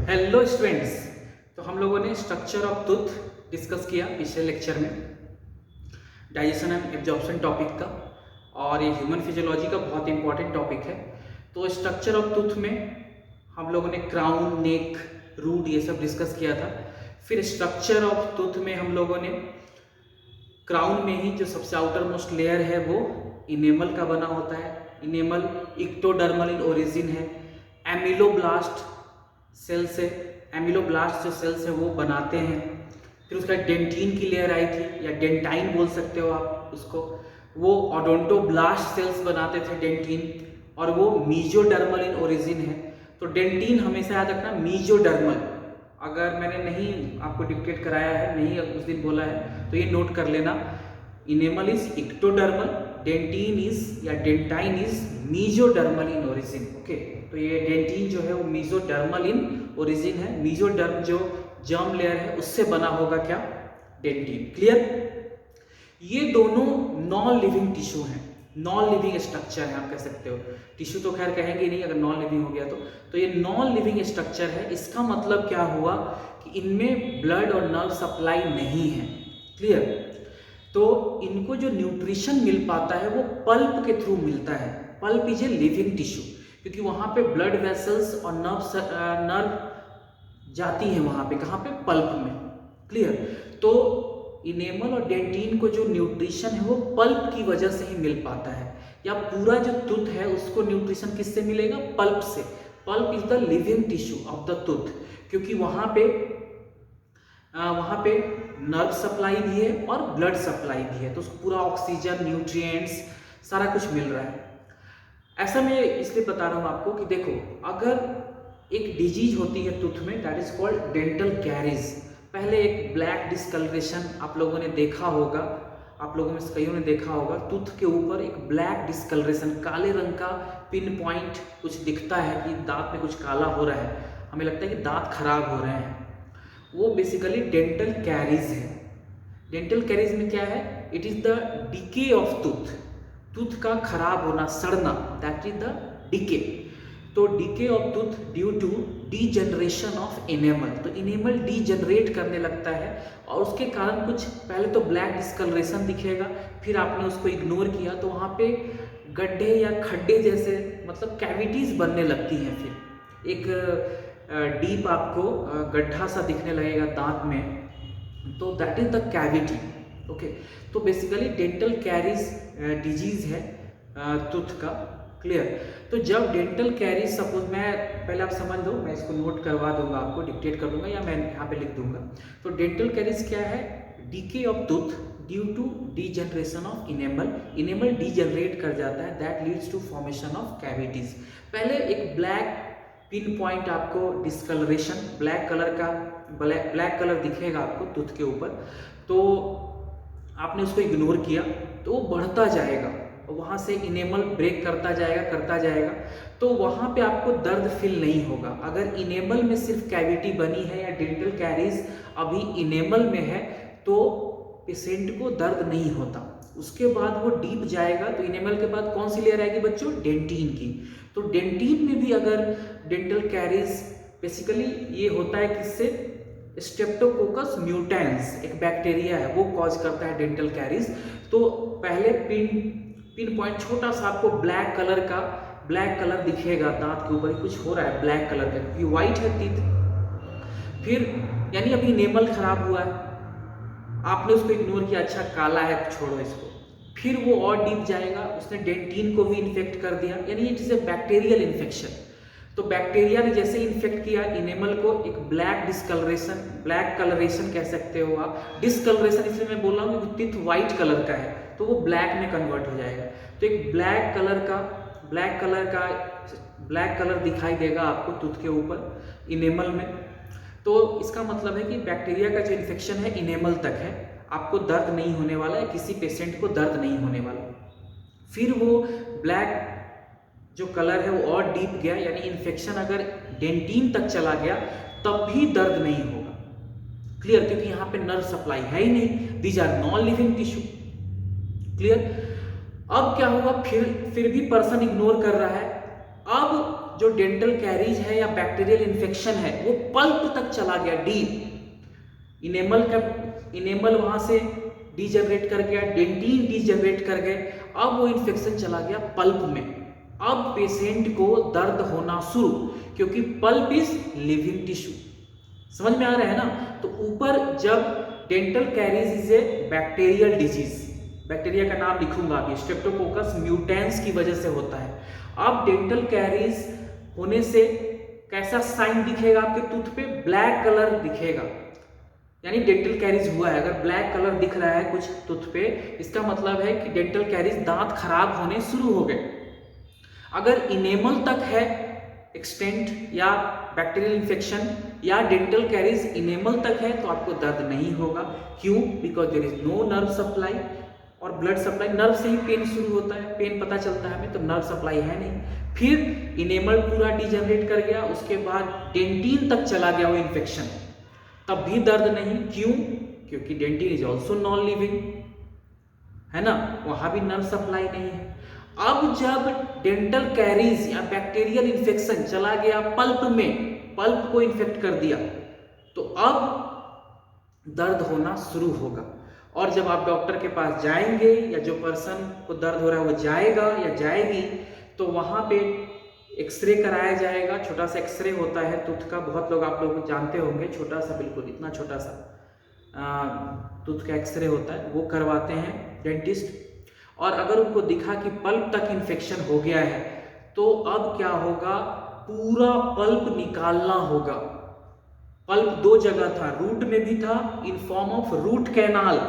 Hello students. तो हम लोगों ने स्ट्रक्चर ऑफ टूथ डिस्कस किया पिछले लेक्चर में, डाइजेशन एंड एब्जॉर्प्शन टॉपिक का, और ये ह्यूमन फिजियोलॉजी का बहुत इंपॉर्टेंट टॉपिक है। तो स्ट्रक्चर ऑफ टूथ में हम लोगों ने क्राउन, नेक, रूट ये सब डिस्कस किया था। फिर स्ट्रक्चर ऑफ टूथ में हम लोगों ने क्राउन में ही जो सबसे आउटर मोस्ट लेयर है वो इनेमल का बना होता है। इनेमल इक्टोडर्मल इन ओरिजिन है। एमिलोब्लास्ट सेल्स है, एमिलोब्लास्ट जो सेल्स है वो बनाते हैं। फिर उसका डेंटिन की लेयर आई थी, या डेंटाइन बोल सकते हो आप उसको। वो ओडोंटोब्लास्ट सेल्स बनाते थे डेंटिन, और वो मीजोडर्मल इन ओरिजिन है। तो डेंटिन हमेशा याद रखना मीजोडर्मल। अगर मैंने नहीं आपको डिक्टेट कराया है, नहीं उस दिन बोला है, तो ये नोट कर लेना। इनेमल इज इक्टोडर्मल, डेंटिन इज या dentine is mesodermal in origin. Okay, तो ये डेंटिन जो है वो मीजोडर्मल इन ओरिजिन है। मीजोडर्म जो जर्म लेयर है उससे बना होगा क्या? डेंटिन। क्लियर? ये दोनों नॉन लिविंग टिश्यू हैं, नॉन लिविंग स्ट्रक्चर है आप कह सकते हो। टिश्यू तो खैर कहेंगे नहीं अगर नॉन लिविंग हो गया तो ये नॉन लिविंग स्ट्रक्चर है। इसका मतलब क्या हुआ कि इनमें ब्लड और नर्व सप्लाई नहीं है। क्लियर? तो इनको जो न्यूट्रिशन मिल पाता है वो पल्प के थ्रू मिलता है। Pulp is a living tissue, क्योंकि वहां पे ब्लड वेसल्स और नर्व जाती है वहां पे, कहाँ पे? पल्प में। क्लियर? तो इनेमल और डेंटिन को जो न्यूट्रिशन है वो पल्प की वजह से ही मिल पाता है, या पूरा जो टूथ है उसको न्यूट्रिशन किससे मिलेगा? पल्प से। Pulp is the living tissue of the tooth, क्योंकि वहां पे नर्व सप्लाई भी है और ब्लड सप्लाई भी है, तो उसको पूरा ऑक्सीजन, न्यूट्रिएंट्स सारा कुछ मिल रहा है। ऐसा मैं इसलिए बता रहा हूं आपको कि देखो, अगर एक डिजीज होती है टूथ में, that is called dental caries. पहले एक ब्लैक डिस्कलरेशन आप लोगों ने देखा होगा, आप लोगों में से कईयों ने देखा होगा, टूथ के ऊपर एक ब्लैक डिस्कलरेशन, काले रंग का पिन पॉइंट कुछ दिखता है कि दांत में कुछ काला हो रहा है, हमें लगता है कि दांत खराब हो रहे हैं। वो बेसिकली डेंटल कैरीज है। डेंटल कैरीज में क्या है? It is the decay of tooth, tooth का खराब होना, सड़ना, दैट इज द डिके। तो decay of tooth due to degeneration of enamel. तो इनेमल डीजनरेट करने लगता है, और उसके कारण कुछ पहले तो ब्लैक डिस्कलरेशन दिखेगा, फिर आपने उसको इग्नोर किया तो वहाँ पे गड्ढे या खड्डे जैसे, मतलब कैविटीज बनने लगती हैं। फिर एक डीप आपको गड्ढा सा दिखने लगेगा दांत में, तो that is the cavity. Okay, तो बेसिकली डेंटल कैरीज डिजीज है टूथ का। क्लियर? तो जब डेंटल कैरीज, सपोज मैं पहले आप समझ लो, मैं इसको नोट करवा दूंगा, आपको डिक्टेट कर दूंगा, या मैं यहाँ पे लिख दूंगा। तो डेंटल कैरीज क्या है? Decay of tooth due to degeneration of enamel. Enamel degenerate कर जाता है, that leads to formation of cavities. पहले एक ब्लैक पिन पॉइंट आपको डिस्कलरेशन, ब्लैक कलर दिखेगा आपको टूथ के ऊपर, तो आपने उसको इग्नोर किया तो वो बढ़ता जाएगा, वहाँ से इनेमल ब्रेक करता जाएगा, तो वहाँ पे आपको दर्द फील नहीं होगा। अगर इनेमल में सिर्फ कैविटी बनी है या डेंटल कैरीज अभी इनेमल में है तो पेशेंट को दर्द नहीं होता। उसके बाद वो डीप जाएगा, तो इनेमल के बाद कौन सी लेयर आएगी बच्चों? डेंटिन की। तो डेंटिन में भी अगर डेंटल कैरीज, बेसिकली ये होता है किससे? स्ट्रेप्टोकोकस म्यूटेंस एक बैक्टीरिया है, वो कॉज करता है डेंटल कैरीज। तो पहले पिन पॉइंट छोटा सा आपको ब्लैक कलर दिखेगा दांत के ऊपर, कुछ हो रहा है ब्लैक कलर का, क्योंकि व्हाइट है टीथ। फिर यानी अभी इनेमल खराब हुआ है, आपने उसको इग्नोर किया, अच्छा काला है छोड़ो इसको, फिर वो और डीप जाएगा, उसने डेंटिन को भी इन्फेक्ट कर दिया, यानी it is a bacterial infection. तो बैक्टीरिया ने जैसे इन्फेक्ट किया इनेमल को, एक ब्लैक कलरेशन कह सकते हो आप। डिस्कलरेशन इसलिए मैं बोल रहा हूँ क्योंकि टीथ व्हाइट कलर का है, तो वो ब्लैक में कन्वर्ट हो जाएगा। तो एक ब्लैक कलर दिखाई देगा आपको टूथ के ऊपर इनेमल में। तो इसका मतलब है कि बैक्टीरिया का जो इन्फेक्शन है इनेमल तक है, आपको दर्द नहीं होने वाला है, किसी पेशेंट को दर्द नहीं होने वाला। फिर वो ब्लैक जो कलर है वो और डीप गया, यानी इन्फेक्शन अगर डेंटिन तक चला गया तब भी दर्द नहीं होगा। क्लियर? क्योंकि यहाँ पे नर्व सप्लाई है ही नहीं, these are non living tissue. Clear? अब क्या होगा? फिर भी पर्सन इग्नोर कर रहा है। अब जो डेंटल कैरीज है या बैक्टीरियल इन्फेक्शन है वो पल्प तक चला गया, डीप इनेमल वहां से डीजनरेट कर गया, डेंटिन डीजनरेट कर गए, अब वो इन्फेक्शन चला गया पल्प में। अब पेशेंट को दर्द होना शुरू, क्योंकि पल्प इज लिविंग टिश्यू। समझ में आ रहा है ना? तो ऊपर जब dental caries is a bacterial disease, bacteria का नाम लिखूंगा अभी, स्ट्रेप्टोकोकस म्यूटेंस की वजह से होता है। अब डेंटल कैरीज होने से कैसा साइन दिखेगा आपके टूथ पे? ब्लैक कलर दिखेगा, यानी डेंटल कैरीज हुआ है। अगर ब्लैक कलर दिख रहा है कुछ टूथ पे, इसका मतलब है कि डेंटल कैरीज, दांत खराब होने शुरू हो गए। अगर इनेमल तक है एक्सटेंट या बैक्टीरियल इन्फेक्शन या डेंटल कैरीज इनेमल तक है तो आपको दर्द नहीं होगा। क्यों? Because there is no nerve supply और ब्लड सप्लाई। नर्व से ही पेन शुरू होता है, पेन पता चलता है हमें, तो नर्व सप्लाई है नहीं। फिर इनेमल पूरा डिजनरेट कर गया, उसके बाद डेंटिन तक चला गया वो इन्फेक्शन, तब भी दर्द नहीं। क्यों? क्योंकि dentin is also non living, है ना, वहां भी नर्व सप्लाई नहीं है। अब जब डेंटल कैरीज या बैक्टीरियल इन्फेक्शन चला गया पल्प में, पल्प को इन्फेक्ट कर दिया, तो अब दर्द होना शुरू होगा। और जब आप डॉक्टर के पास जाएंगे या जो पर्सन को दर्द हो रहा है वो जाएगा या जाएगी, तो वहां पे एक्सरे कराया जाएगा। छोटा सा एक्सरे होता है टूथ का, बहुत लोग आप लोग जानते होंगे, छोटा सा, बिल्कुल इतना छोटा सा टूथ का एक्सरे होता है, वो करवाते हैं डेंटिस्ट। और अगर उनको दिखा कि पल्प तक इन्फेक्शन हो गया है, तो अब क्या होगा? पूरा पल्प निकालना होगा। पल्प दो जगह था, रूट में भी था in form of root canal,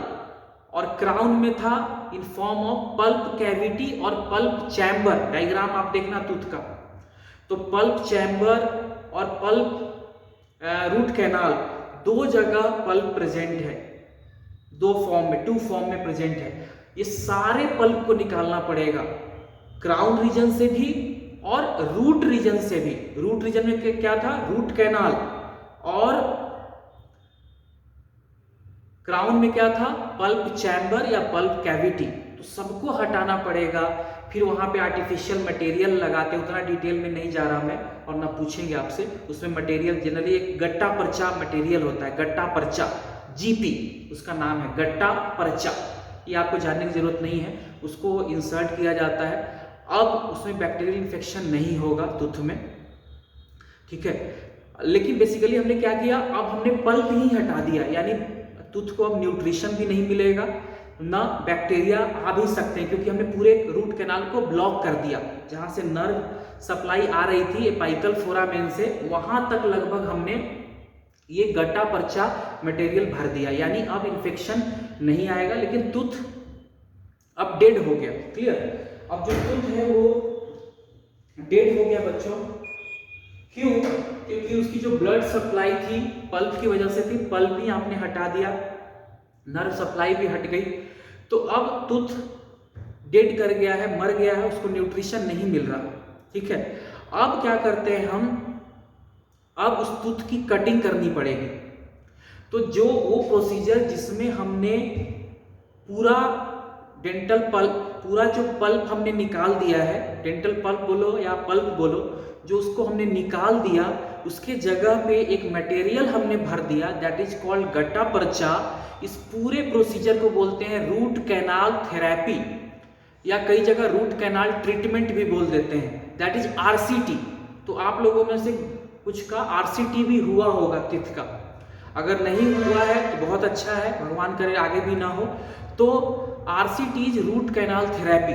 और क्राउन में था in form of pulp cavity और पल्प चैम्बर। डायग्राम आप देखना टूथ का, तो पल्प चैम्बर और पल्प रूट कैनाल, दो जगह पल्प प्रेजेंट है, दो फॉर्म में, टू फॉर्म में प्रेजेंट है। ये सारे पल्प को निकालना पड़ेगा, क्राउन रीजन से भी और रूट रीजन से भी। रूट रीजन में क्या था? रूट कैनाल, और क्राउन में क्या था? पल्प चैम्बर या पल्प कैविटी। तो सबको हटाना पड़ेगा। फिर वहां पे आर्टिफिशियल मटेरियल लगाते, उतना डिटेल में नहीं जा रहा मैं, और ना पूछेंगे आपसे। उसमें मटेरियल जनरली एक गट्टा पर्चा मटेरियल होता है, गट्टा पर्चा, जीपी उसका नाम है, गट्टा पर्चा। ये आपको जानने की जरूरत नहीं है, उसको इंसर्ट किया जाता है। अब उसमें बैक्टीरियल इन्फेक्शन नहीं होगा टूथ में, ठीक है। लेकिन बेसिकली हमने क्या किया? अब हमने पल्प ही हटा दिया, यानी टूथ को अब न्यूट्रिशन भी नहीं मिलेगा, ना बैक्टीरिया आ भी सकते हैं, क्योंकि हमने पूरे रूट कैनाल को ब्लॉक कर दिया। जहां से नर्व सप्लाई आ रही थी एपिकल फोरामेन से, वहां तक लगभग हमने ये गट्टा पर्चा मटेरियल भर दिया, यानी अब इन्फेक्शन नहीं आएगा। लेकिन टूथ अब डेड हो गया। क्लियर? अब जो टूथ है वो डेड हो गया बच्चों। क्यों? क्योंकि उसकी जो ब्लड सप्लाई थी पल्प की वजह से थी, पल्प भी आपने हटा दिया, नर्व सप्लाई भी हट गई, तो अब टूथ डेड कर गया है, मर गया है, उसको न्यूट्रिशन नहीं मिल रहा, ठीक है। अब क्या करते हैं हम? अब उस टूथ की कटिंग करनी पड़ेगी। तो जो वो प्रोसीजर जिसमें हमने पूरा डेंटल पल्प, पूरा जो पल्प हमने निकाल दिया है, डेंटल पल्प बोलो या पल्प बोलो, जो उसको हमने निकाल दिया, उसके जगह पे एक मटेरियल हमने भर दिया, दैट इज कॉल्ड गट्टा पर्चा। इस पूरे प्रोसीजर को बोलते हैं रूट कैनाल थेरेपी, या कई जगह रूट कैनाल ट्रीटमेंट भी बोल देते हैं, दैट इज आरसीटी। तो आप लोगों में से कुछ का आरसीटी भी हुआ होगा टीथ का, अगर नहीं हुआ है तो बहुत अच्छा है, भगवान करे आगे भी ना हो। तो RCT is root canal therapy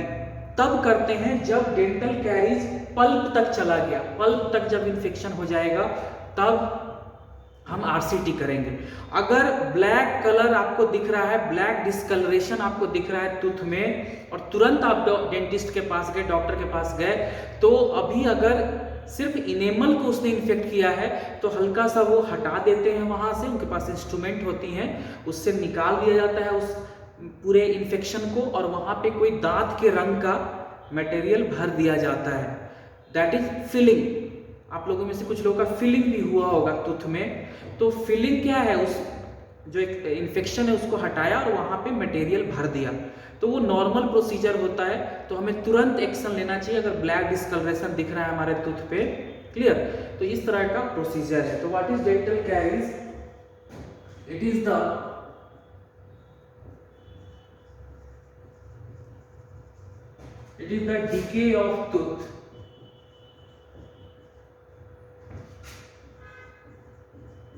तब करते हैं जब डेंटल कैरीज पल्प तक चला गया, पल्प तक जब इन्फेक्शन हो जाएगा तब हम आरसीटी करेंगे। अगर ब्लैक कलर आपको दिख रहा है, ब्लैक डिस्कलरेशन आपको दिख रहा है टूथ में, और तुरंत आप डेंटिस्ट के पास गए, डॉक्टर के पास गए, तो अभी अगर सिर्फ इनेमल को उसने इन्फेक्ट किया है तो हल्का सा वो हटा देते हैं वहां से, उनके पास इंस्ट्रूमेंट होती हैं, उससे निकाल दिया जाता है उस पूरे इन्फेक्शन को, और वहां पे कोई दांत के रंग का मटेरियल भर दिया जाता है, दैट इज फिलिंग। आप लोगों में से कुछ लोगों का फिलिंग भी हुआ होगा टूथ में। तो फिलिंग क्या है? उस जो एक इन्फेक्शन है उसको हटाया और वहां पे मटेरियल भर दिया, तो वो नॉर्मल प्रोसीजर होता है। तो हमें तुरंत एक्शन लेना चाहिए अगर ब्लैक डिस्कलरेशन दिख रहा है हमारे टूथ पे, क्लियर। तो इस तरह का प्रोसीजर है। तो what is dental caries? It is the decay of tooth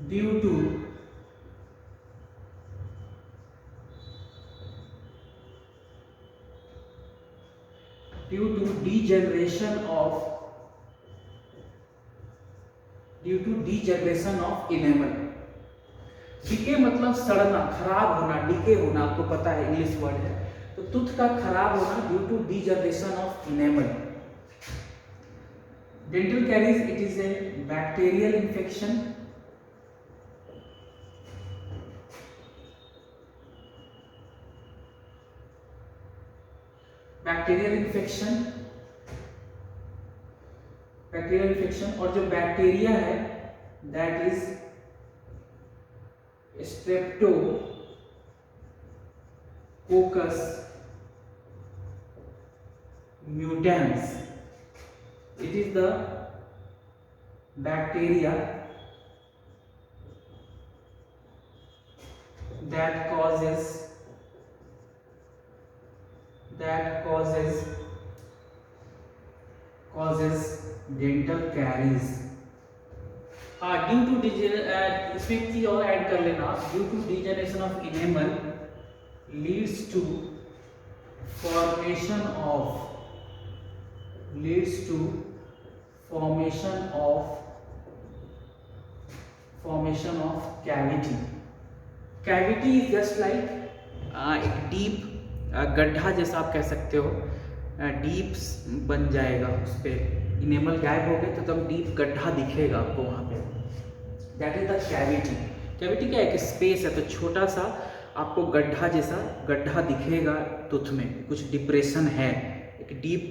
due to degeneration of enamel। Decay मतलब सड़ना, खराब होना, डीके होना, आपको पता है इंग्लिश वर्ड है। तो टूथ का खराब होना due to degeneration of enamel. Dental caries, it is a bacterial infection और जो बैक्टीरिया है that is streptococcus mutans. It is the bacteria that causes dental caries। हाँ, ड्यू टू इसमें एक चीज और ऐड कर लेना, due to degeneration of enamel leads to formation of cavity। Cavity is just like एक डीप गड्ढा जैसा आप कह सकते हो, डीप बन जाएगा उस पर, इनेमल गायब हो गए तो एकदम डीप गड्ढा दिखेगा आपको वहाँ पे। That is the cavity. Cavity क्या है कि स्पेस है, तो छोटा सा आपको गड्ढा जैसा गड्ढा दिखेगा टूथ में, कुछ डिप्रेशन है, एक deep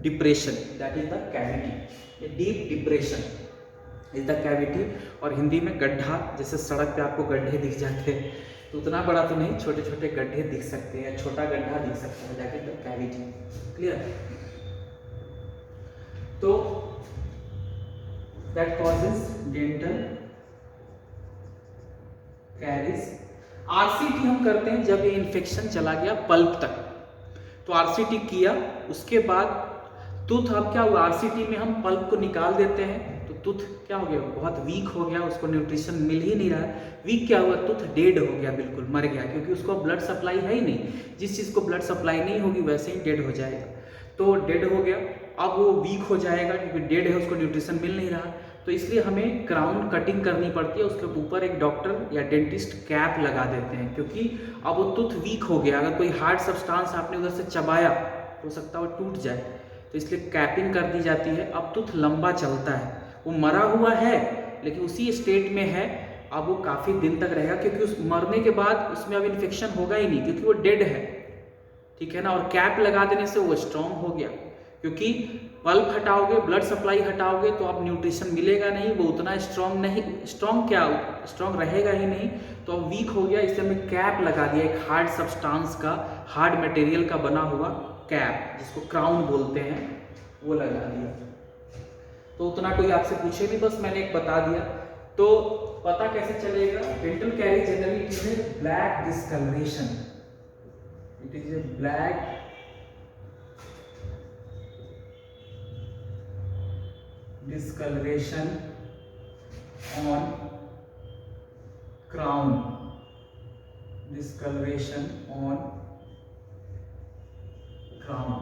depression, that is the cavity. Deep depression is the cavity. और हिंदी में गड्ढा, जैसे सड़क पे आपको गड्ढे दिख जाते हैं, तो उतना बड़ा तो नहीं, छोटे छोटे गड्ढे दिख सकते हैं, छोटा गड्ढा दिख सकता है, that is the cavity. Clear. तो that causes dental caries. RCT हम करते हैं जब ये इन्फेक्शन चला गया पल्प तक, तो आरसीटी किया, उसके बाद टूथ अब क्या हुआ, आरसीटी में हम पल्प को निकाल देते हैं, तो टूथ क्या हो गया, बहुत वीक हो गया, उसको न्यूट्रिशन मिल ही नहीं रहा। वीक क्या हुआ, टूथ डेड हो गया, बिल्कुल मर गया, क्योंकि उसको ब्लड सप्लाई है ही नहीं। जिस चीज़ को ब्लड सप्लाई नहीं होगी वैसे ही डेड हो जाएगा। तो डेड हो गया, अब वो वीक हो जाएगा क्योंकि डेड है, उसको न्यूट्रिशन मिल नहीं रहा। तो इसलिए हमें क्राउन कटिंग करनी पड़ती है, उसके ऊपर एक डॉक्टर या डेंटिस्ट कैप लगा देते हैं, क्योंकि अब वो टूथ वीक हो गया, अगर कोई हार्ड सब्सटेंस आपने उधर से चबाया हो सकता है वो टूट जाए, तो इसलिए कैपिंग कर दी जाती है। अब टूथ लंबा चलता है, वो मरा हुआ है लेकिन उसी स्टेट में है, अब वो काफ़ी दिन तक रहेगा, क्योंकि उस मरने के बाद उसमें अब इन्फेक्शन होगा ही नहीं, क्योंकि वो डेड है, ठीक है ना। और कैप लगा देने से वो स्ट्रॉन्ग हो गया, क्योंकि पल्प हटाओगे, ब्लड सप्लाई हटाओगे तो अब न्यूट्रिशन मिलेगा नहीं, वो उतना स्ट्रॉन्ग रहेगा ही नहीं, तो अब वीक हो गया। इसलिए हमने कैप लगा दिया, एक हार्ड सब्सटेंस का, हार्ड मटेरियल का बना हुआ कैप, जिसको क्राउन बोलते हैं, वो लगा दिया। तो उतना कोई आपसे पूछे नहीं, बस मैंने एक बता दिया। तो पता कैसे चलेगा, dental caries generally it is a black discoloration, it is a black discoloration on crown, discoloration on crown।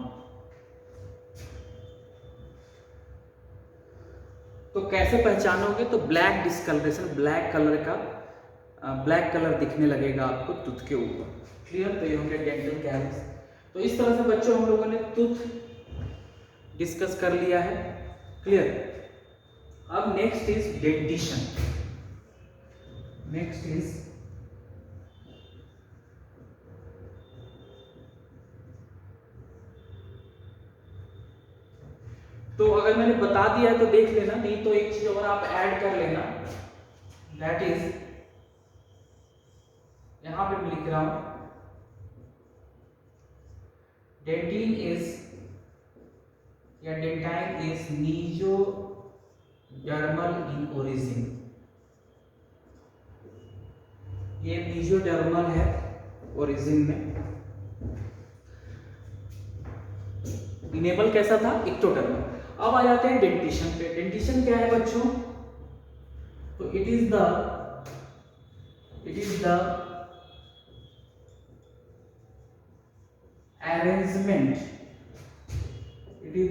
तो कैसे पहचानोगे, तो ब्लैक डिस्कलरेशन, ब्लैक कलर का, ब्लैक कलर दिखने लगेगा आपको टूथ के ऊपर। क्लियर। तो ये हो गया डेंटल कैरीज। तो इस तरह से बच्चों हम लोगों ने टूथ डिस्कस कर लिया है। क्लियर। अब next is dentition. Next is तो अगर मैंने बता दिया है तो देख लेना, नहीं तो एक चीज और आप ऐड कर लेना, दैट इज यहां पे मैं लिख रहा हूं, डेंटिन इज या dentine is dermal in origin, ये मेसोडर्मल है ओरिजिन में। इनेबल कैसा था? इक्टोडर्मल। अब आ जाते हैं डेंटिशन पे। डेंटिशन क्या है बच्चों? तो it is the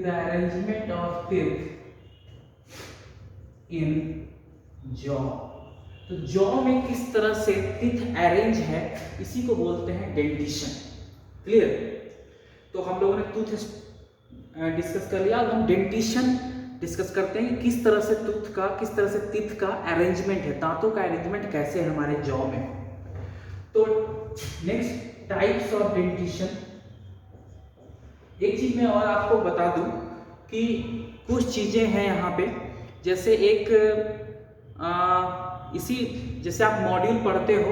arrangement of teeth in jaw। तो जॉ में किस तरह से टीथ अरेंज है, इसी को बोलते हैं डेंटिशन। क्लियर? तो हम लोगों ने टूथ डिस्कस कर लिया, अब हम डेंटिशन डिस्कस करते हैं किस तरह से टूथ का, किस तरह से टीथ का अरेंजमेंट है, दांतों का अरेंजमेंट कैसे है हमारे जॉ में। तो नेक्स्ट टाइप्स ऑफ डेंटिशन। एक चीज मैं और आपको बता दूं कि कुछ चीजें हैं यहाँ पे, जैसे एक जैसे आप मॉड्यूल पढ़ते हो,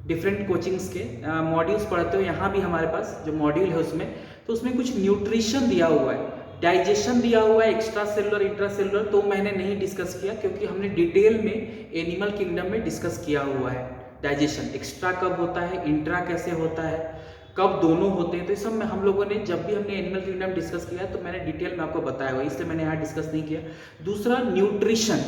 डिफरेंट कोचिंग्स के मॉड्यूल्स पढ़ते हो, यहाँ भी हमारे पास जो मॉड्यूल है उसमें, तो उसमें कुछ न्यूट्रिशन दिया हुआ है, डाइजेशन दिया हुआ है, एक्स्ट्रा सेलुलर, इंट्रा सेलुलर, तो मैंने नहीं डिस्कस किया क्योंकि हमने डिटेल में एनिमल किंगडम में डिस्कस किया हुआ है। डाइजेशन एक्स्ट्रा कब होता है, इंट्रा कैसे होता है, कब दोनों होते हैं, तो इस सब में हम लोगों ने जब भी हमने एनिमल किंगडम डिस्कस किया तो मैंने डिटेल में आपको बताया हुआ है, इसलिए मैंने यहाँ डिस्कस नहीं किया। दूसरा न्यूट्रिशन,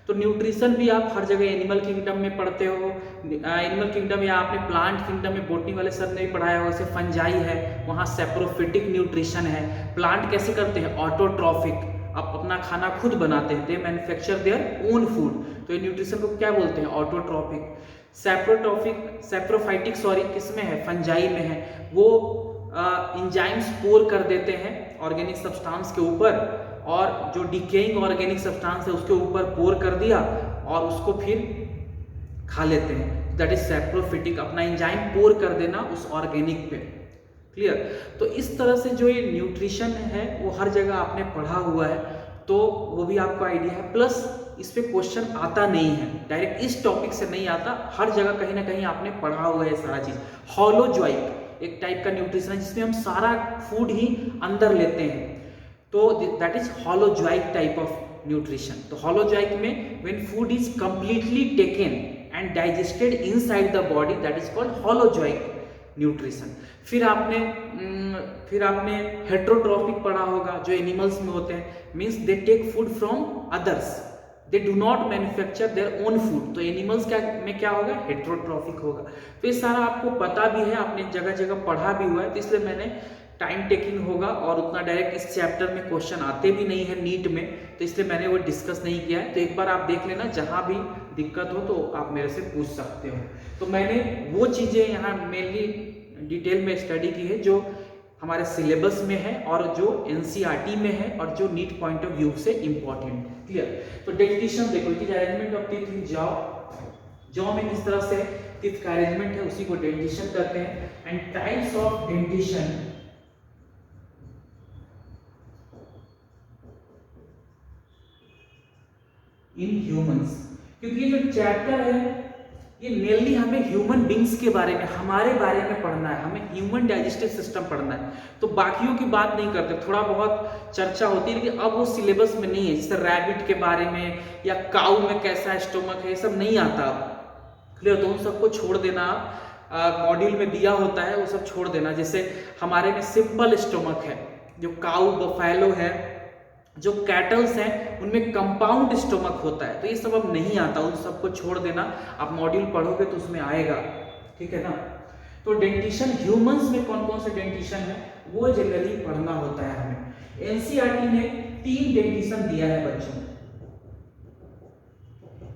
तो न्यूट्रिशन भी आप हर जगह एनिमल किंगडम में पढ़ते हो। एनिमल किंगडम या आपने प्लांट किंगडम में बोटनी वाले सर ने भी पढ़ाया होगा, जैसे फंजाई है, वहाँ सेप्रोफिटिक न्यूट्रिशन है। प्लांट कैसे करते हैं? ऑटोट्रॉफिक, आप अपना खाना खुद बनाते हैं, दे मैन्युफैक्चर देयर ओन फूड, तो ये न्यूट्रिशन को क्या बोलते हैं? ऑटोट्रॉफिक। सेप्रोफाइटिक किसमें है? फंजाई में है, वो इंजाइम्स पोर कर देते हैं ऑर्गेनिक सब्सटेंस के ऊपर, और जो डिकेइंग ऑर्गेनिक सब्सटेंस है उसके ऊपर पोर कर दिया और उसको फिर खा लेते हैं, दैट इज सेप्रोफिटिक, अपना इंजाइम पोर कर देना उस ऑर्गेनिक पे। क्लियर? तो इस तरह से जो ये न्यूट्रिशन है वो हर जगह आपने पढ़ा हुआ है, तो वो भी आपको आइडिया है। प्लस इस पे क्वेश्चन आता नहीं है, डायरेक्ट इस टॉपिक से नहीं आता, हर जगह कहीं ना कहीं आपने पढ़ा हुआ है सारा चीज। हॉलोजॉइक एक टाइप का न्यूट्रिशन है जिसमें हम सारा फूड ही अंदर लेते हैं, तो that is हॉलोजॉइक type of nutrition. तो हॉलोजॉइक में when food is completely taken and digested inside the body, that is called हॉलोजॉइक nutrition. फिर आपने हेट्रोट्रॉफिक पढ़ा होगा, जो एनिमल्स में होते हैं, means they take food from others, they do not manufacture their own food, तो एनिमल्स में क्या होगा? हेट्रोट्रॉफिक होगा। तो ये सारा आपको पता भी है, आपने जगह जगह पढ़ा भी हुआ है, तो इसलिए मैंने टाइम टेकिंग होगा और उतना डायरेक्ट इस चैप्टर में क्वेश्चन आते भी नहीं है नीट में, तो इसलिए मैंने वो डिस्कस नहीं किया है। तो एक बार आप देख लेना, जहां भी दिक्कत हो तो आप मेरे से पूछ सकते हो। तो मैंने वो चीजें यहाँ मेनली डिटेल में स्टडी की है जो हमारे सिलेबस में है और जो एनसीईआरटी में है और जो नीट पॉइंट ऑफ व्यू से इंपॉर्टेंट है। क्लियर? तो डेंटिशन देखो, it is arrangement of teeth in jaw में किस तरह से टीथ का अरेंजमेंट है उसी को डेंटिशन कहते हैं। And types of dentition in humans, क्योंकि ये जो चैप्टर है ये मेनली हमें ह्यूमन बींग्स के बारे में, हमारे बारे में पढ़ना है, हमें ह्यूमन डाइजेस्टिव सिस्टम पढ़ना है, तो बाकियों की बात नहीं करते, थोड़ा बहुत चर्चा होती है लेकिन अब वो सिलेबस में नहीं है। जैसे रैबिट के बारे में या काऊ में कैसा स्टोमक है, ये सब नहीं आता। क्लियर? तो उन सबको छोड़ देना, मॉड्यूल में दिया होता है वो सब छोड़ देना। जैसे हमारे में सिंपल स्टोमक है, जो काऊ बफेलो है, जो कैटल्स हैं उनमें कंपाउंड स्टोमक होता है, तो ये सब अब नहीं आता, उन सबको छोड़ देना, आप मॉड्यूल पढ़ोगे तो उसमें आएगा। ठीक है ना? तो डेंटिशन ह्यूमंस में कौन कौन से डेंटिशन है वो जनरली पढ़ना होता है हमें। एनसीईआरटी ने 3 डेंटिशन दिया है बच्चों,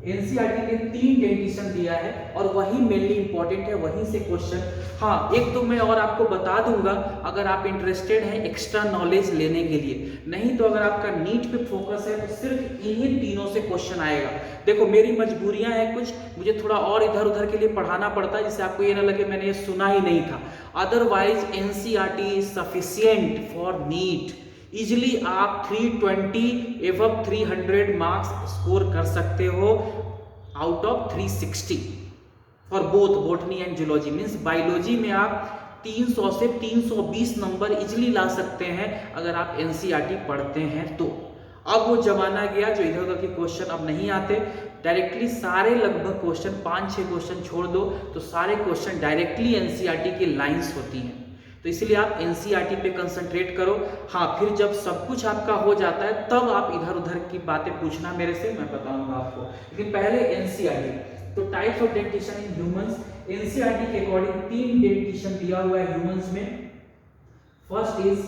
एनसीईआरटी ने 3 डेंटिशन दिया है और वही मेनली इंपॉर्टेंट है, वहीं से क्वेश्चन। हाँ, एक तो मैं और आपको बता दूंगा अगर आप इंटरेस्टेड हैं एक्स्ट्रा नॉलेज लेने के लिए, नहीं तो अगर आपका नीट पे फोकस है तो सिर्फ इन्हीं तीनों से क्वेश्चन आएगा। देखो मेरी मजबूरियां हैं कुछ, मुझे थोड़ा और इधर उधर के लिए पढ़ाना पड़ता है जिससे आपको ये ना लगे मैंने ये सुना ही नहीं था। Otherwise NCERT is sufficient for NEET. Easily आप 320 एवं 300 मार्क्स स्कोर कर सकते हो out of 360 for both botany and zoology. Means biology में आप 300 से 320 नंबर इजिली ला सकते हैं अगर आप एनसीईआरटी पढ़ते हैं तो। अब वो जमाना गया जो इधर उधर के क्वेश्चन अब नहीं आते, डायरेक्टली सारे लगभग क्वेश्चन 5-6 क्वेश्चन छोड़ दो तो सारे क्वेश्चन डायरेक्टली एनसीईआरटी की लाइंस होती हैं। तो इसलिए आप एनसीईआरटी पे कंसंट्रेट करो। हाँ, फिर जब सब कुछ आपका हो जाता है तब आप इधर उधर की बातें पूछना मेरे से, मैं बताऊंगा आपको, लेकिन पहले एनसीईआरटी। तो types of dentition in humans, NCERT के अकॉर्डिंग 3 डेंटिशन दिया हुआ है ह्यूमंस में। First is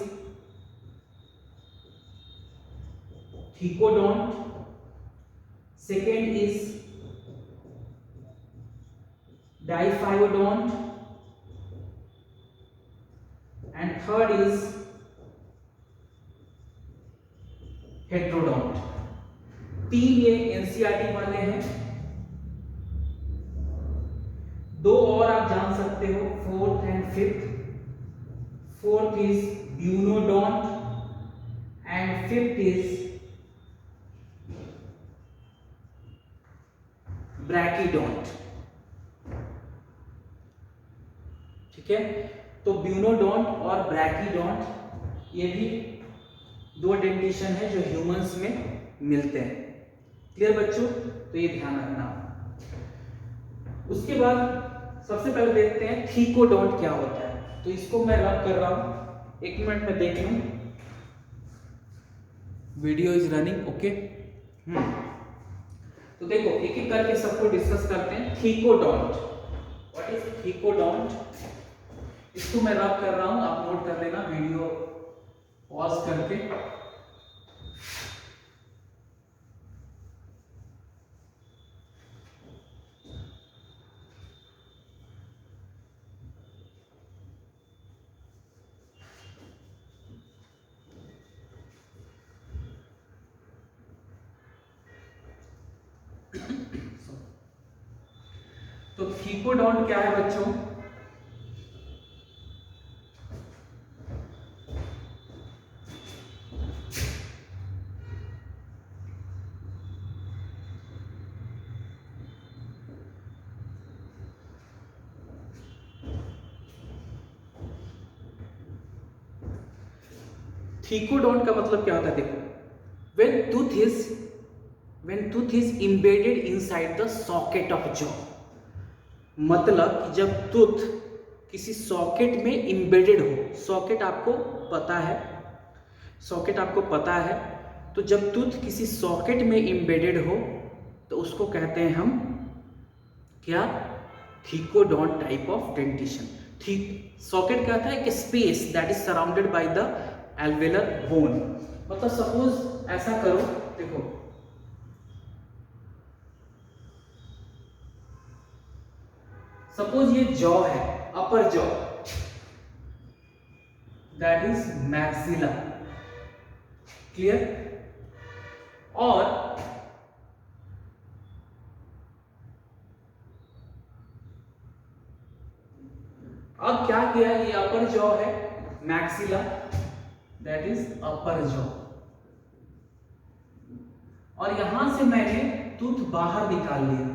thecodont, second is diphyodont, and third is heterodont. 3 ये एनसीईआरटी वाले हैं, 2 और आप जान सकते हो, 4th and 5th। 4th is bunodont and 5th is brachydont. ठीक है, तो ब्यूनोडोंट और ब्रैकिडोंट ये भी 2 डेंटिशन है जो ह्यूमंस में मिलते हैं। क्लियर बच्चों? तो ये ध्यान रखना। उसके बाद सबसे पहले देखते हैं थीकोडोंट क्या होता है। तो इसको मैं रब कर रहा हूं, 1 मिनट में देख लूं, वीडियो इज रनिंग, ओके। तो देखो एक एक करके सबको डिस्कस करते हैं। Thecodont, what is thecodont? इसको मैं रब कर रहा हूं, आप नोट कर लेना वीडियो पॉज करके। तो थीकोडोंट क्या है बच्चों? थीकोडोंट का मतलब क्या होता है? देखो, when tooth is embedded inside the socket of jaw, मतलब कि जब टूथ किसी सॉकेट में इंबेडेड हो। सॉकेट आपको पता है, सॉकेट आपको पता है, तो जब टूथ किसी सॉकेट में इंबेडेड हो तो उसको कहते हैं हम क्या? Thecodont type of dentition. Socket क्या था? एक space that is surrounded by the alveolar bone. मतलब सपोज ऐसा करो, देखो सपोज ये जॉ है, अपर jaw, that is maxilla. Clear? और अब क्या किया? ये अपर जॉ है, maxilla, that is upper jaw, और यहां से मैंने टूथ बाहर निकाल लिया,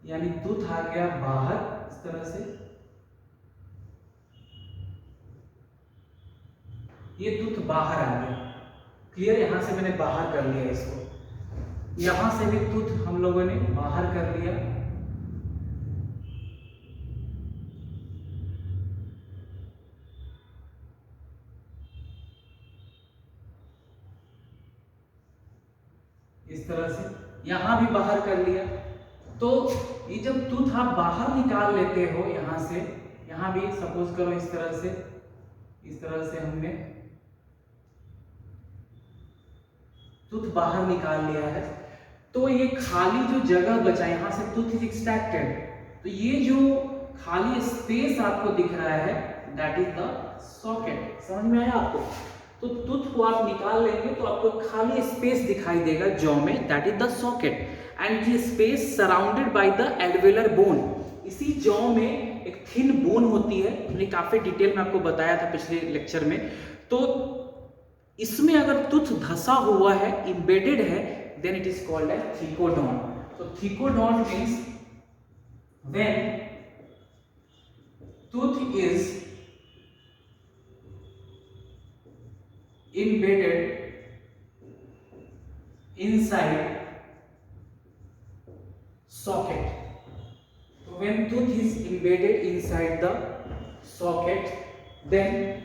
यानी टूथ आ गया बाहर इस तरह से। ये टूथ बाहर आ गया। क्लियर? यहां से मैंने बाहर कर लिया इसको, यहां से भी टूथ हम लोगों ने बाहर कर लिया। इस तरह से यहां भी बाहर कर लिया। तो ये जब टूथ आप बाहर निकाल लेते हो यहां से, यहां भी सपोज करो इस तरह से, इस तरह से हमने टूथ बाहर निकाल लिया है, तो ये खाली जो जगह बचा, यहां से टूथ इज एक्सट्रैक्टेड, तो ये जो खाली स्पेस आपको दिख रहा है दैट इज द सॉकेट। समझ में आया आपको? तो टूथ को आप निकाल लेंगे तो आपको खाली स्पेस दिखाई देगा जॉ में, that is the socket, and ये space surrounded by the alveolar bone. इसी जॉ में एक थिन बोन होती है, मैंने काफी डिटेल में आपको बताया था पिछले लेक्चर में। तो इसमें अगर टूथ धसा हुआ है, इंबेडेड है, then it is called as thecodont. तो thecodont means when tooth is embedded inside socket. So when tooth is embedded inside the socket, then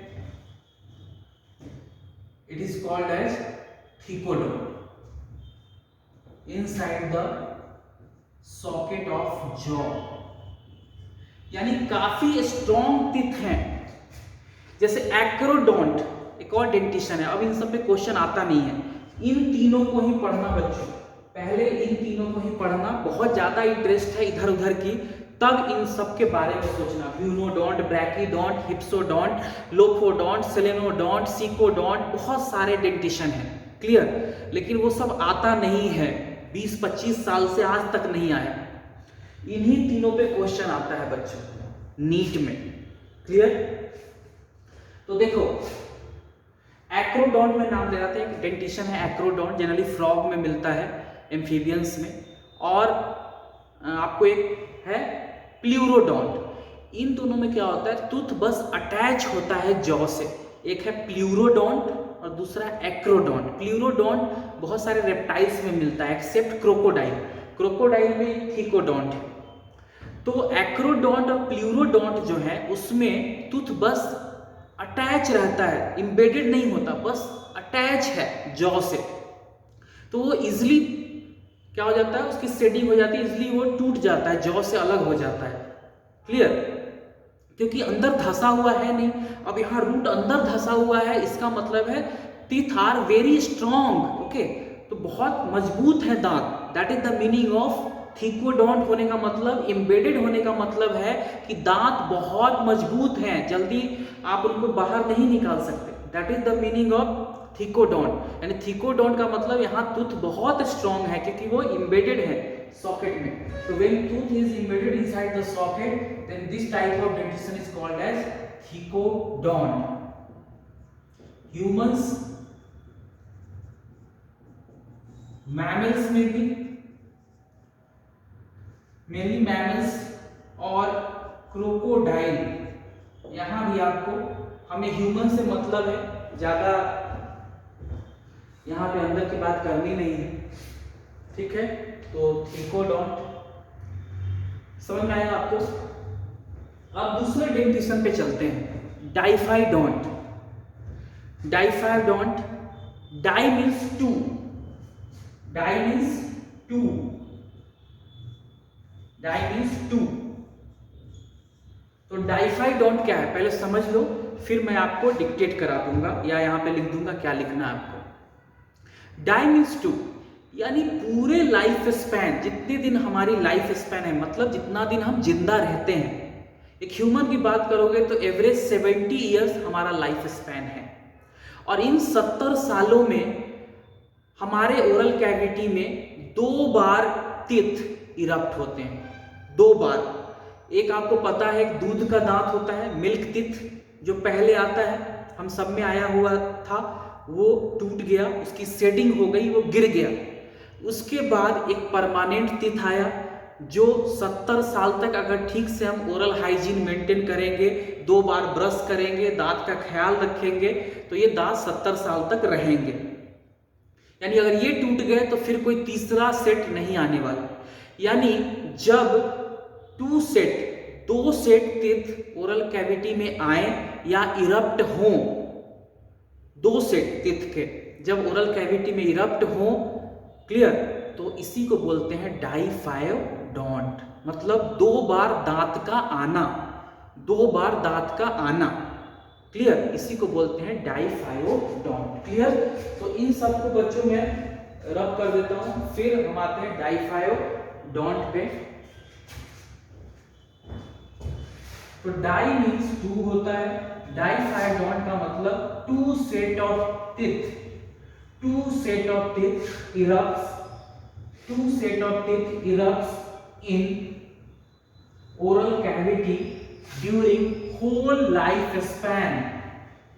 it is called as thecodont. Inside the socket of jaw, यानी काफी strong teeth हैं. जैसे acrodont एक और dentition है. अब इन सब पे क्वेश्चन आता नहीं है, इन तीनों को ही पढ़ना बच्चों. पहले इन तीनों को ही पढ़ना. बहुत ज्यादा इंटरेस्ट है इधर उधर की, तब इन सब के बारे में सोचना. ब्यूनोडोंट, ब्रैकीडोंट, हिप्सोडोंट, लोफोडोंट, सेलेनोडोंट, सीकोडोंट, बहुत सारे डेंटिशन हैं. क्लियर. लेकिन वो सब आता नहीं है, 20-25 साल से आज तक नहीं आया. इन्हीं तीनों पे क्वेश्चन आता है बच्चों नीट में. क्लियर. तो देखो एक्रोडोंट में नाम ले रहा था, एक डेंटिशन है एक्रोडोंट, जनरली फ्रॉग में मिलता है, एम्फीबियंस में. और आपको एक है प्लूरोडोंट. इन दोनों में क्या होता है, टूथ बस अटैच होता है जॉ से. एक है प्लूरोडोंट और दूसरा एक्रोडोंट. प्लूरोडोंट बहुत सारे रेप्टाइल्स में मिलता है एक्सेप्ट क्रोकोडाइल. क्रोकोडाइल में थीकोडोंट है. तो एक्रोडोंट और प्लूरोडोंट जो है उसमें टूथ बस अटैच रहता है, इंबेडेड नहीं होता, बस अटैच है जॉ से. तो वो इजिली क्या हो जाता है, उसकी शेडिंग हो जाती है, इजिली वो टूट जाता है, जॉ से अलग हो जाता है. क्लियर. क्योंकि अंदर धंसा हुआ है नहीं. अब यहाँ रूट अंदर धंसा हुआ है, इसका मतलब है teeth are very strong. Okay, तो बहुत मजबूत है दांत. That is the meaning of thecodont होने का मतलब, एम्बेडेड होने का मतलब है कि दांत बहुत मजबूत हैं, जल्दी आप उनको बाहर नहीं निकाल सकते. That is the meaning of thecodont. यानी थीकोडोंट का मतलब यहाँ टूथ बहुत स्ट्रॉन्ग है क्योंकि वो एम्बेडेड है सॉकेट में. So when tooth is embedded inside the socket, then this type of dentition is called as thecodont. Humans, mammals में भी, मेनली मैमल्स और क्रोकोडाइल, यहाँ भी आपको, हमें ह्यूमन से मतलब है, ज्यादा यहाँ पे अंदर की बात करनी नहीं है. ठीक है. तो थीकोडोंट समझ में आया आपको. अब दूसरे डेंटिशन पे चलते हैं, diphyodont. Diphyodont, di means two, di means two, di means two. तो डाइफाइडोंट क्या है पहले समझ लो, फिर मैं आपको डिक्टेट करा दूंगा या यहां पे लिख दूंगा क्या लिखना है आपको. डाई मीन्स टू, यानी पूरे लाइफ स्पैन, जितने दिन हमारी लाइफ स्पैन है, मतलब जितना दिन हम जिंदा रहते हैं. एक ह्यूमन की बात करोगे तो एवरेज 70 ईयर्स हमारा लाइफ स्पैन है. और इन 70 सालों में हमारे ओरल कैविटी में 2 बार टीथ इरप्ट होते हैं. 2 बार. एक आपको पता है एक दूध का दांत होता है, मिल्क टीथ, जो पहले आता है, हम सब में आया हुआ था, वो टूट गया, उसकी शेडिंग हो गई, वो गिर गया. उसके बाद एक परमानेंट टीथ आया जो 70 साल तक अगर ठीक से हम ओरल हाइजीन मेंटेन करेंगे, 2 बार ब्रश करेंगे, दांत का ख्याल रखेंगे, तो ये दांत 70 साल तक रहेंगे. यानी अगर ये टूट गए तो फिर कोई तीसरा सेट नहीं आने वाला. यानी जब 2 सेट टीथ ओरल कैविटी में आए या इरप्ट हों, 2 सेट टीथ के जब ओरल कैविटी में इरप्ट हों, क्लियर, तो इसी को बोलते हैं डाइफाइडोंट. मतलब 2 बार दांत का आना, 2 बार दांत का आना. क्लियर. इसी को बोलते हैं डाइफाइडोंट. क्लियर. तो इन सबको बच्चों में रब कर देता हूं, फिर हम आते हैं डाइफाइडोंट पे. तो डाई मीन्स 2 होता है, डाइफाइडोंट का मतलब 2 set of teeth, 2 set of teeth erupts, 2 set of teeth erupts in oral cavity during whole life span.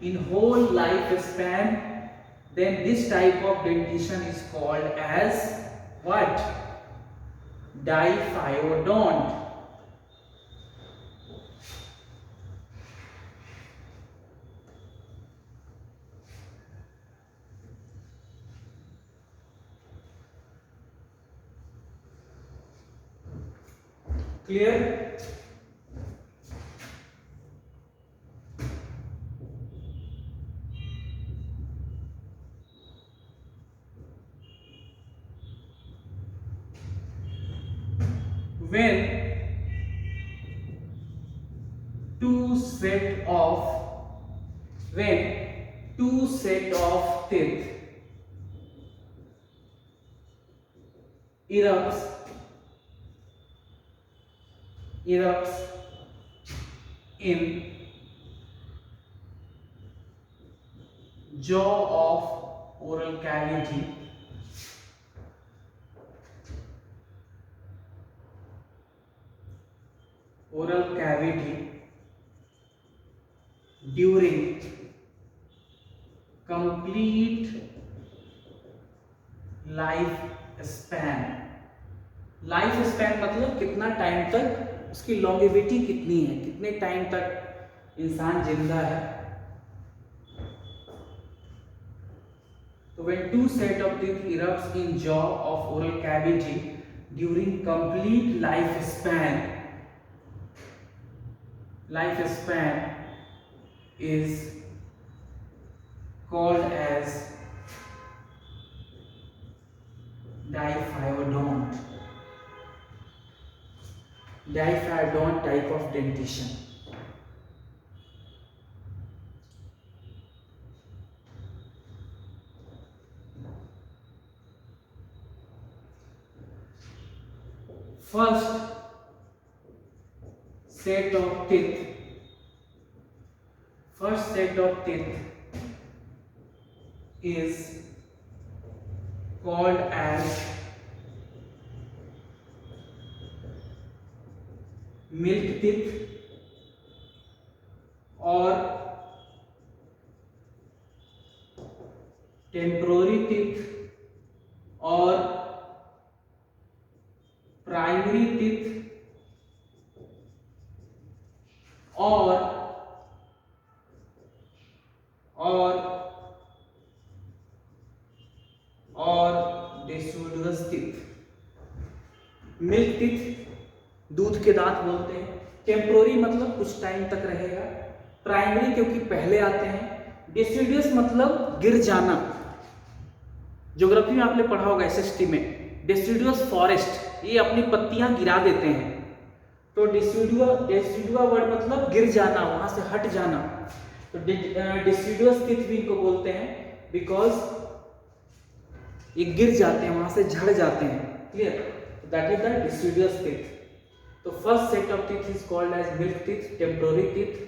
In whole life span, then this type of dentition is called as what? Diphylodont. Clear? when two set of when two set of teeth erupts in jaw of oral cavity during complete life span मतलब कितना time तक उसकी longevity कितनी है, कितने time तक इंसान जिंदा है। तो when two set of teeth erupts in jaw of oral cavity during complete lifespan is called as diphyodont type of dentition। First set of teeth is called as milk teeth or temporary teeth or primary teeth or deciduous teeth। Milk teeth दूध के दांत बोलते हैं, temporary मतलब कुछ time तक रहेगा, primary क्योंकि पहले आते हैं, डिसिडियस मतलब गिर जाना। ज्योग्राफी में आपने पढ़ा होगा एसएसटी में, डिसिडियस फॉरेस्ट, ये अपनी पत्तियां गिरा देते हैं। तो डिसिडुआ वर्ड मतलब गिर जाना, वहां से हट जाना। तो डिसिडियस टीथ भी इनको बोलते हैं बिकॉज ये गिर जाते हैं, वहां से झड़ जाते हैं। Clear? That is the deciduous teeth. तो first set of teeth is called as milk teeth, temporary teeth